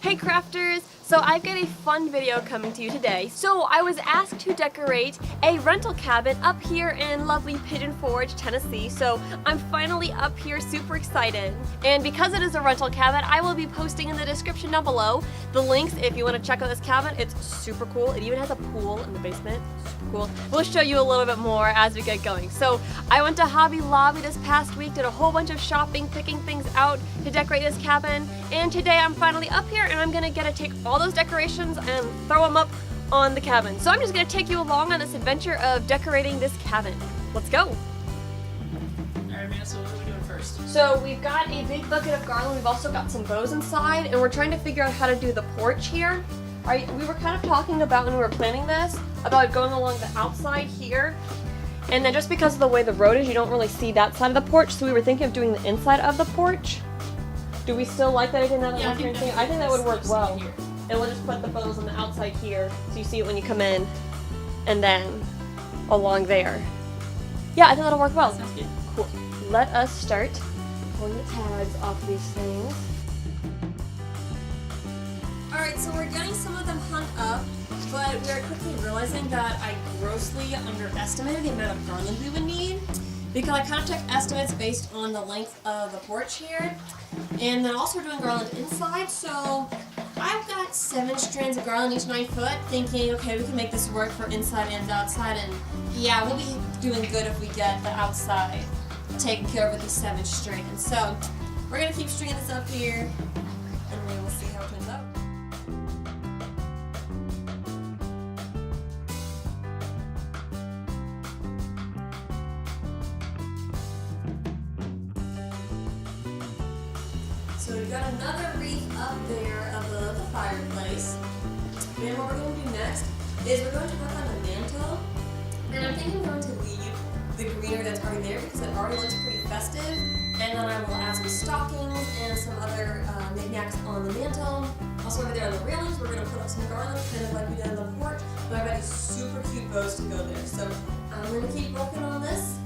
Hey crafters! So I've got a fun video coming to you today. So I was asked to decorate a rental cabin up here in lovely Pigeon Forge, Tennessee. So I'm finally up here, super excited. And because it is a rental cabin, I will be posting in the description down below the links if you want to check out this cabin. It's super cool. It even has a pool in the basement. Super cool. We'll show you a little bit more as we get going. So I went to Hobby Lobby this past week, did a whole bunch of shopping, picking things out to decorate this cabin. And today I'm finally up here and I'm gonna get to take all those decorations and throw them up on the cabin. So I'm just gonna take you along on this adventure of decorating this cabin. Let's go. Alright, man, so what are we doing first? So we've got a big bucket of garland. We've also got some bows inside, and we're trying to figure out how to do the porch here. We were kind of talking about when we were planning this, about going along the outside here. And then just because of the way the road is, you don't really see that side of the porch, so we were thinking of doing the inside of the porch. Do we still like that idea? Yeah, I think that would work well. And we'll just put the bows on the outside here, so you see it when you come in, and then along there. Yeah, I think that'll work well. Sounds good. Cool. Let us start pulling the tags off these things. Alright, so we're getting some of them hung up, but we are quickly realizing that I grossly underestimated the amount of garland we would need, because I kind of took estimates based on the length of the porch here, and then also we're doing garland inside, so I've got 7 strands of garland, each 9 foot, thinking, okay, we can make this work for inside and outside, and yeah, we'll be doing good if we get the outside taken care of with these 7 strands. So we're going to keep stringing this up here, and then we'll see how it turns out. So we've got another wreath up there above the fireplace. And what we're going to do next is we're going to work on the mantle. And I'm thinking I'm going to leave the greenery that's already there because it already looks pretty festive. And then I will add some stockings and some other knickknacks on the mantle. Also over there on the railings, we're going to put up some garland, kind of like we did on the porch. But I've got these super cute bows to go there. So I'm going to keep working on this.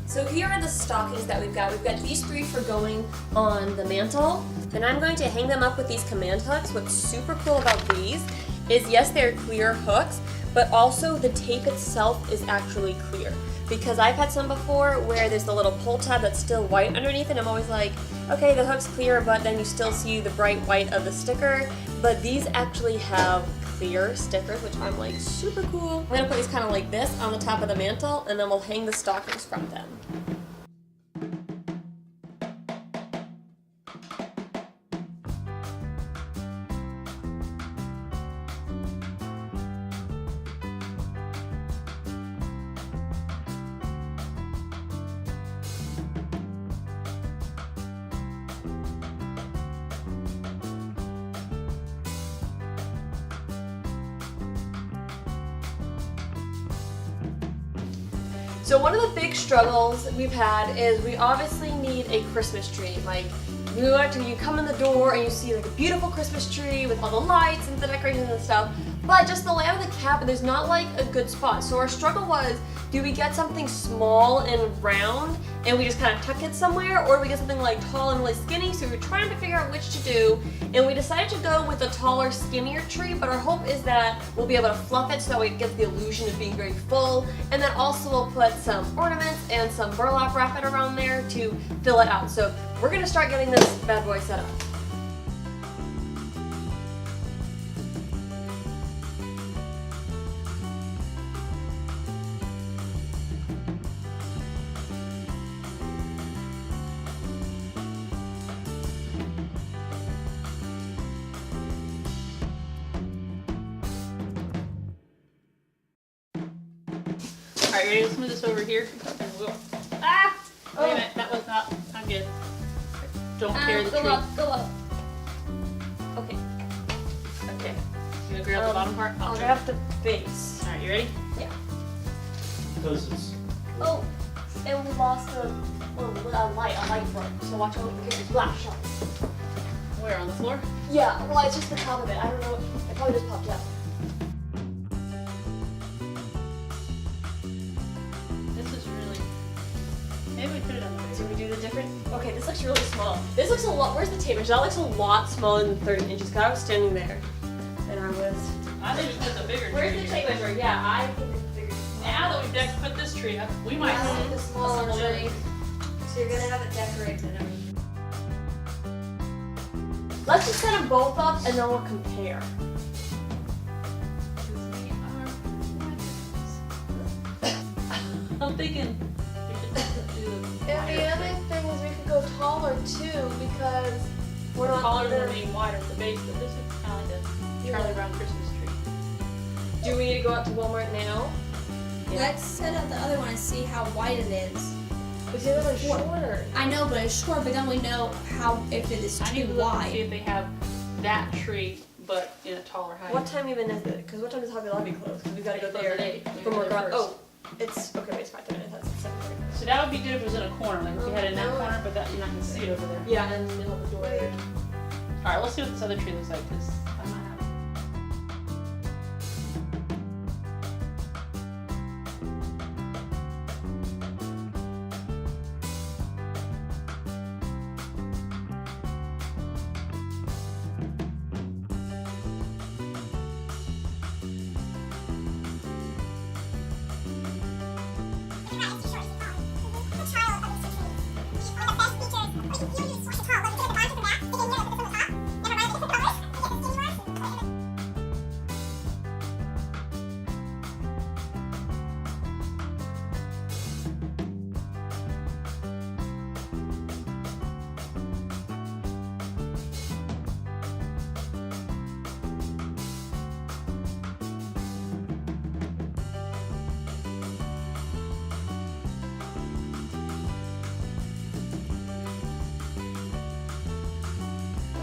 So here are the stockings that we've got. We've got these 3 for going on the mantle, and I'm going to hang them up with these command hooks. What's super cool about these is, yes, they're clear hooks, but also the tape itself is actually clear. Because I've had some before where there's the little pull tab that's still white underneath, and I'm always like, okay, the hook's clear, but then you still see the bright white of the sticker. But these actually have clear stickers, which I'm like, super cool. I'm gonna put these kind of like this on the top of the mantle, and then we'll hang the stockings from them. So one of the big struggles we've had is we obviously need a Christmas tree. Like, you come in the door and you see like a beautiful Christmas tree with all the lights and the decorations and stuff, but just the layout of the cabin, there's not like a good spot. So our struggle was, do we get something small and round and we just kind of tuck it somewhere, or do we get something like tall and really skinny? So we were trying to figure out which to do, and we decided to go with a taller, skinnier tree, but our hope is that we'll be able to fluff it so that way it gets the illusion of being very full, and then also we'll put some ornaments and some burlap wrap it around there to fill it out. So we're gonna start getting this bad boy set up. Alright, ready to move this over here? Ah! Wait a minute, that was not good. Don't tear the tree. Go up. Okay. Okay. You gonna grab the bottom part? I'll grab the base. Alright, you ready? Yeah. Because it's Oh, and we lost a light broke, so watch out because it's flash on. Where, on the floor? Yeah, well, it's just the top of it. I don't know. It probably just popped out. This is really... Maybe we put it on the base. So we do the different. Okay, this looks really small. This looks a lot. Where's the tape measure? That looks a lot smaller than 30 inches. Cause I was standing there, and I was. I think we put the bigger tree. Where's the tape measure? Yeah, I think it's bigger. Now that we've put this tree up, we might I see the smaller assemble the other. tree. So you're gonna have it decorated. Let's just set them both up, and then we'll compare. I'm thinking we should do the And the other thing is we could go taller too, because we're not taller under. than being wider at the base, but this is kind of like a Charlie Brown Christmas tree. Do we need to go out to Walmart now? Let's set up the other one and see how wide it is. But the other one's shorter. I know, but it's short. But then we know how if it is I need too to look and see wide. if they have that tree, but in a taller height. What time even is it? Because what time does Hobby Lobby close? Because we've got to go Close there at 8. for more Maybe ground. first. Oh, it's okay. Wait, it's 5:30 minutes. That's 7:30. So that would be good if it was in a corner, like if we had it in that No. corner, but that you're not gonna see it over there. Yeah, in the middle of the door there. All right, let's see what this other tree looks like, because I might have.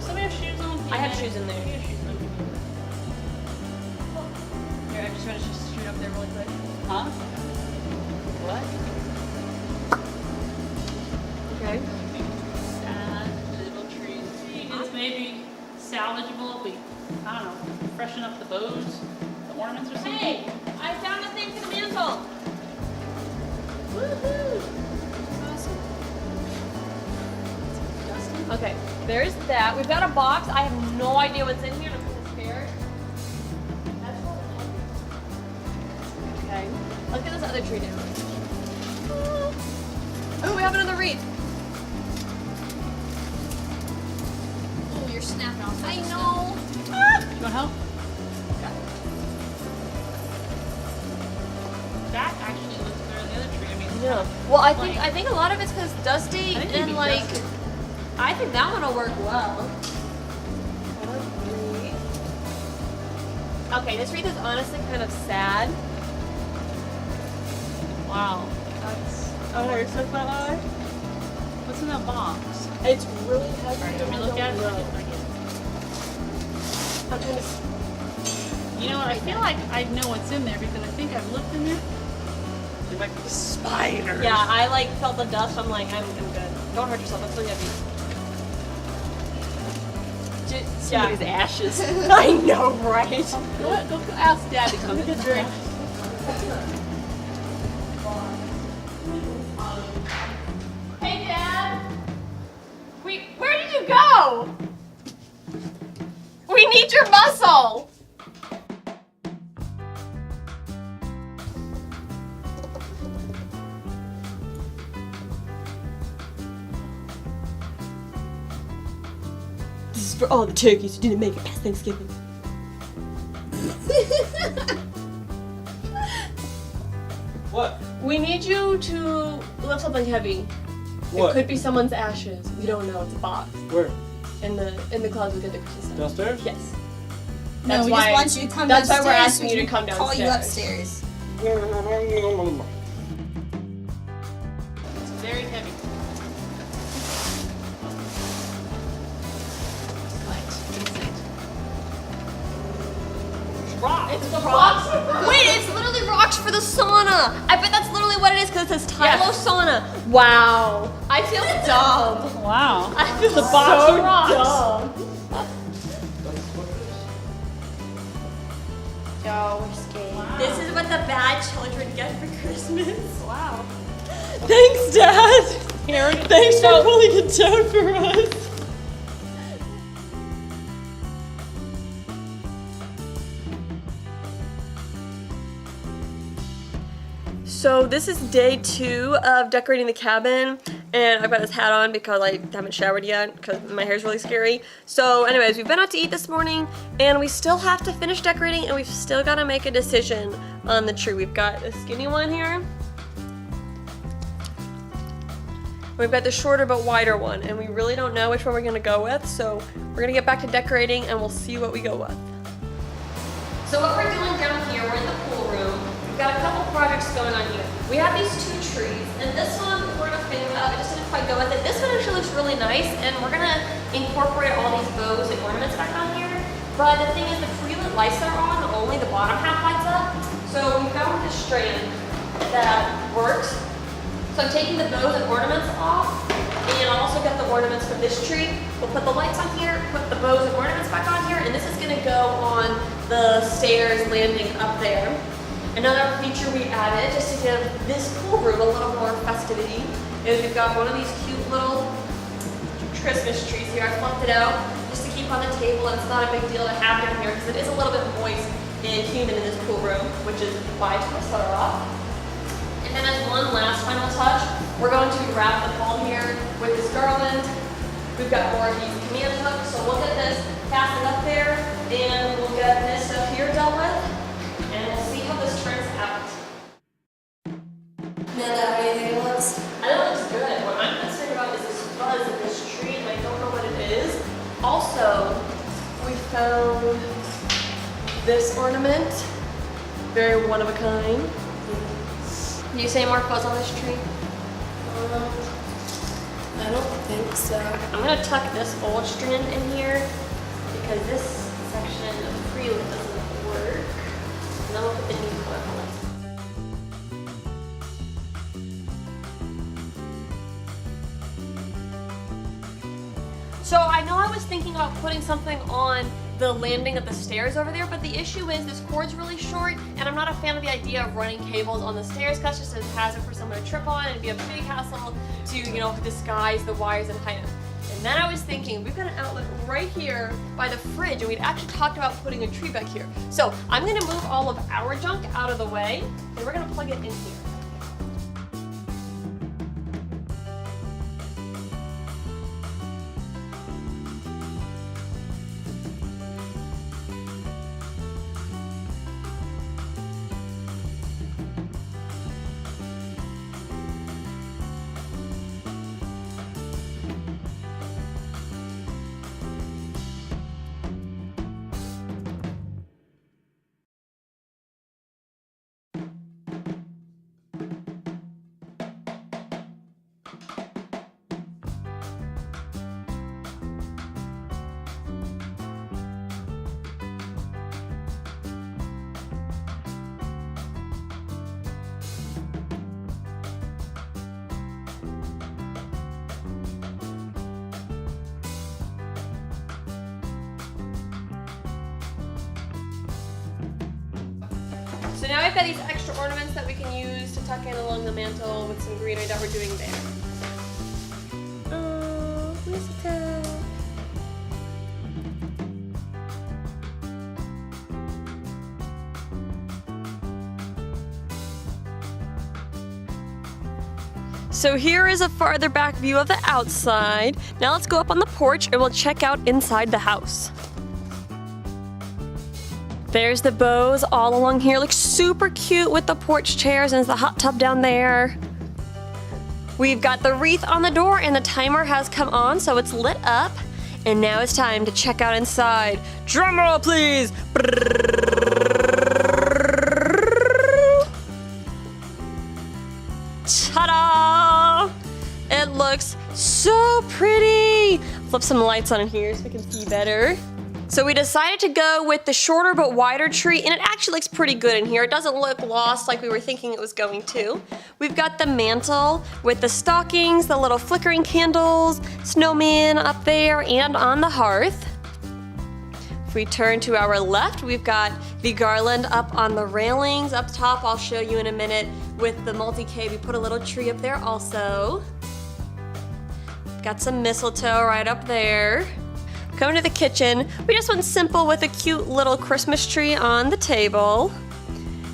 Somebody have shoes on? I have shoes in there. You have shoes on. Here, I just want to just shoot up there really quick. Huh? What? Okay. Sad little tree. It's maybe salvageable if we, I don't know, freshen up the bows, the ornaments or something. Hey, I found a thing for the mantle. Woohoo! Okay, there's that. We've got a box. I have no idea what's in here. I'm kind of scared. That's what I'm okay, let's get this other tree down. Oh, we have another wreath. Oh, you're snapping off. I know. You want help? That actually looks better than the other tree. I mean, Yeah. Well, I think a lot of it's because Dusty I think it'd and be like. dusty. I think that one will work well. Okay, this wreath is honestly kind of sad. Wow. That's. Oh, it hurts my eye. What's in that box? It's really heavy. Alright, let me look at it. I'm trying to. You know what? I feel like I know what's in there because I think I've looked in there. There might be spiders. Yeah, I like felt the dust. I'm like, I'm good. Don't hurt yourself. That's really heavy. Somebody's ashes. I know, right? Go ask Dad to come get a drink. Hey, Dad. Where did you go? We need your muscle. This is for all the turkeys who didn't make it past Thanksgiving. What? We need you to lift something heavy. What? It could be someone's ashes. We don't know. It's a box. Where? In the closet with the Christmas stuff. Downstairs? Yes. No, That's we why- just want you to come that's why downstairs. we're asking so you to we come can Call you downstairs. upstairs. It's very heavy. Rock. It's rocks. Wait, it's literally rocks for the sauna. I bet that's literally what it is because it says Tylo Yes. sauna. Wow. I feel dumb. Wow. I feel The box so of rocks. dumb. That's what it is. Yo, we're scared. Wow. This is what the bad children get for Christmas. Wow. Thanks, Dad. here. Thanks for pulling it down for us. So this is day 2 of decorating the cabin, and I've got this hat on because I haven't showered yet because my hair's really scary. So anyways, we've been out to eat this morning, and we still have to finish decorating, and we've still got to make a decision on the tree. We've got a skinny one here. We've got the shorter but wider one, and we really don't know which one we're gonna go with, so we're gonna get back to decorating and we'll see what we go with. So what we're doing down here, we're in the pool room. We've got a couple projects going on here. We have these 2 trees, and this one we're a fan of. I just didn't quite go with it. This one actually looks really nice, and we're gonna incorporate all these bows and ornaments back on here. But the thing is, the pre-lit lights that are on, only the bottom half lights up. So we found this strand that works. So I'm taking the bows and ornaments off, and I'll also get the ornaments from this tree. We'll put the lights on here, put the bows and ornaments back on here, and this is gonna go on the stairs landing up there. Another feature we added, just to give this pool room a little more festivity, is we've got one of these cute little Christmas trees here. I fluffed it out just to keep on the table, and it's not a big deal to have down here because it is a little bit moist and humid in this pool room, which is why I took the sweater off. And then as one last final touch, we're going to wrap the wall here with this garland. We've got more of these command hooks, so we'll get this fastened up there, and we'll get this stuff here dealt with, and we'll see how this turns out. Amanda, how do you think it looks? I think it looks good. What I'm concerned about is this fuzz in this tree, and I don't know what it is. Also, we found this ornament, very one of a kind. Do you see more fuzz on this tree? I don't think so. I'm gonna tuck this old strand in here because this section of the pre-lit doesn't work. And then we'll put the new color on it. So I know I was thinking about putting something on the landing of the stairs over there, but the issue is this cord's really short, and I'm not a fan of the idea of running cables on the stairs because that's just a hazard for someone to trip on, and it'd be a big hassle to, you know, disguise the wires and height. And then I was thinking, we've got an outlet right here by the fridge, and we'd actually talked about putting a tree back here. So I'm gonna move all of our junk out of the way, and we're gonna plug it in here. So now I've got these extra ornaments that we can use to tuck in along the mantle with some greenery that we're doing there. Oh, mistletoe. So here is a farther back view of the outside. Now let's go up on the porch and we'll check out inside the house. There's the bows all along here. Looks super cute with the porch chairs, and there's the hot tub down there. We've got the wreath on the door, and the timer has come on, so it's lit up. And now it's time to check out inside. Drum roll, please. Ta-da! It looks so pretty. Flip some lights on in here so we can see better. So we decided to go with the shorter but wider tree, and it actually looks pretty good in here. It doesn't look lost like we were thinking it was going to. We've got the mantle with the stockings, the little flickering candles, snowman up there, and on the hearth. If we turn to our left, we've got the garland up on the railings. Up top, I'll show you in a minute, with the multi-K, we put a little tree up there also. Got some mistletoe right up there. Coming to the kitchen, we just went simple with a cute little Christmas tree on the table.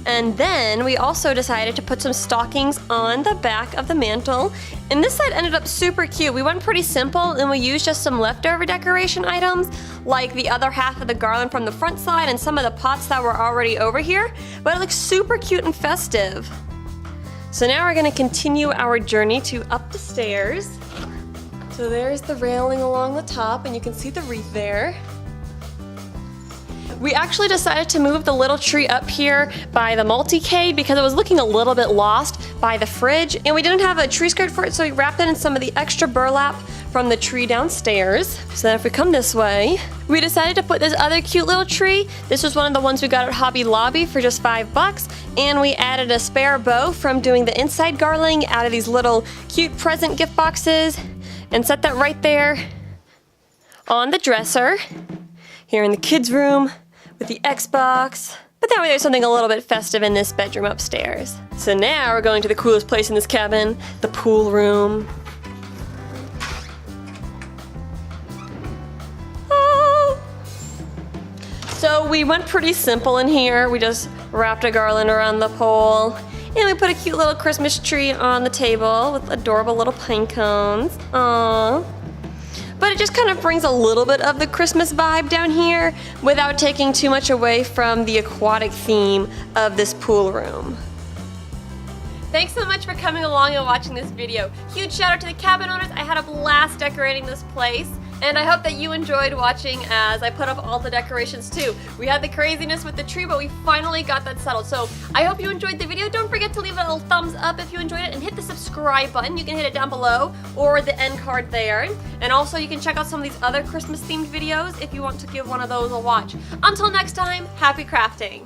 And then we also decided to put some stockings on the back of the mantle. And this side ended up super cute. We went pretty simple and we used just some leftover decoration items, like the other half of the garland from the front side and some of the pots that were already over here. But it looks super cute and festive. So now we're gonna continue our journey to up the stairs. So there's the railing along the top and you can see the wreath there. We actually decided to move the little tree up here by the multi-cade because it was looking a little bit lost by the fridge, and we didn't have a tree skirt for it, so we wrapped it in some of the extra burlap from the tree downstairs. So then if we come this way, we decided to put this other cute little tree. This was one of the ones we got at Hobby Lobby for just $5, and we added a spare bow from doing the inside garland out of these little cute present gift boxes and set that right there on the dresser here in the kids' room with the Xbox. But that way there's something a little bit festive in this bedroom upstairs. So now we're going to the coolest place in this cabin, the pool room. Oh. So we went pretty simple in here. We just wrapped a garland around the pole and we put a cute little Christmas tree on the table with adorable little pine cones. Aww. But it just kind of brings a little bit of the Christmas vibe down here without taking too much away from the aquatic theme of this pool room. Thanks so much for coming along and watching this video. Huge shout out to the cabin owners. I had a blast decorating this place. And I hope that you enjoyed watching as I put up all the decorations too. We had the craziness with the tree, but we finally got that settled. So I hope you enjoyed the video. Don't forget to leave a little thumbs up if you enjoyed it and hit the subscribe button. You can hit it down below or the end card there. And also you can check out some of these other Christmas themed videos if you want to give one of those a watch. Until next time, happy crafting.